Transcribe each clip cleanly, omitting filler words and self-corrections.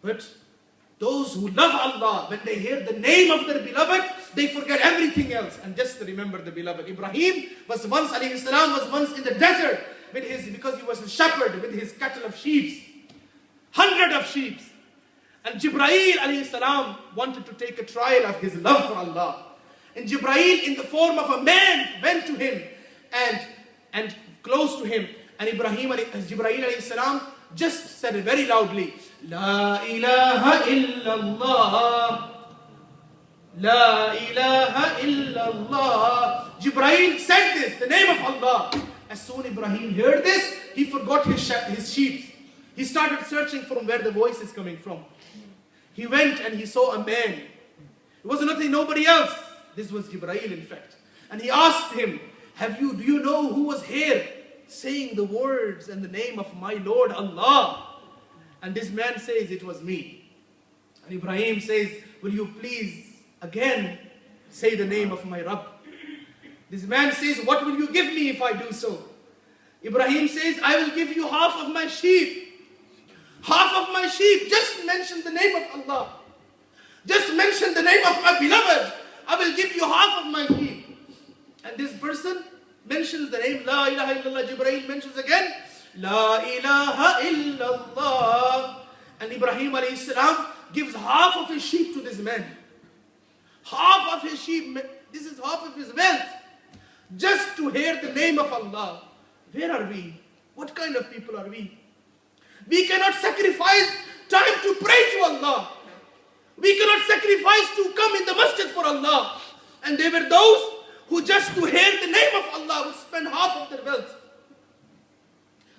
But those who love Allah, when they hear the name of their beloved, they forget everything else and just remember the beloved. Ibrahim was once, alayhi salam, was once in the desert because he was a shepherd with his cattle of sheep, 100 of sheep. And Jibreel alayhi salam wanted to take a trial of his love for Allah. And Jibreel, in the form of a man, went to him and close to him. And Jibreel alayhi salam just said it very loudly, La ilaha illallah. La ilaha illallah. Jibreel said this, the name of Allah. As soon as Ibrahim heard this, he forgot his sheep. He started searching from where the voice is coming from. He went and he saw a man. It was nobody else. This was Jibreel, in fact. And he asked him, do you know who was here saying the words and the name of my Lord Allah? And this man says, it was me. And Ibrahim says, will you please again say the name of my Rabb? This man says, what will you give me if I do so? Ibrahim says, I will give you half of my sheep. Half of my sheep. Just mention the name of Allah. Just mention the name of my beloved. I will give you half of my sheep. And this person mentions the name, La ilaha illallah. Jibreel mentions again, La ilaha illallah. And Ibrahim alayhi salam gives half of his sheep to this man. Half of his sheep. This is half of his wealth. Just to hear the name of Allah. Where are we? What kind of people are we? We cannot sacrifice time to pray to Allah. We cannot sacrifice to come in the masjid for Allah. And there were those who just to hear the name of Allah would spend half of their wealth.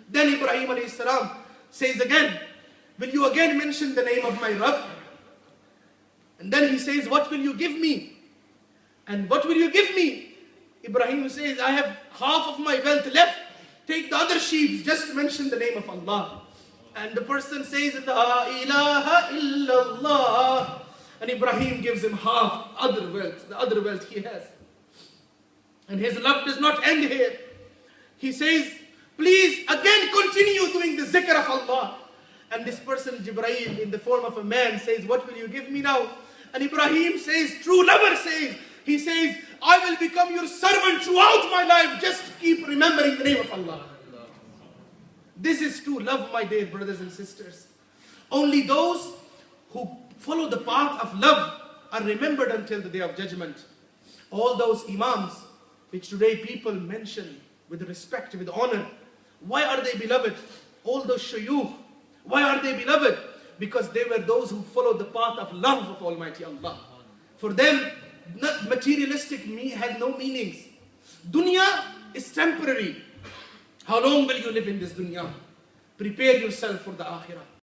Then Ibrahim alayhi salam says again, will you again mention the name of my Rabb? And then he says, what will you give me? And what will you give me? Ibrahim says, I have half of my wealth left. Take the other sheep, just mention the name of Allah. And the person says, La ilaha illallah. And Ibrahim gives him half other wealth, the other wealth he has. And his love does not end here. He says, please again continue doing the zikr of Allah. And this person, Jibreel, in the form of a man, says, what will you give me now? And Ibrahim says, true lover says, he says, I will become your servant throughout my life. Just keep remembering the name of Allah. This is true love, my dear brothers and sisters. Only those who follow the path of love are remembered until the day of judgment. All those imams which today people mention with respect, with honor, why are they beloved? All those shuyukh, why are they beloved? Because they were those who followed the path of love of Almighty Allah. For them, materialistic has no meanings. Dunya is temporary. How long will you live in this dunya? Prepare yourself for the akhirah.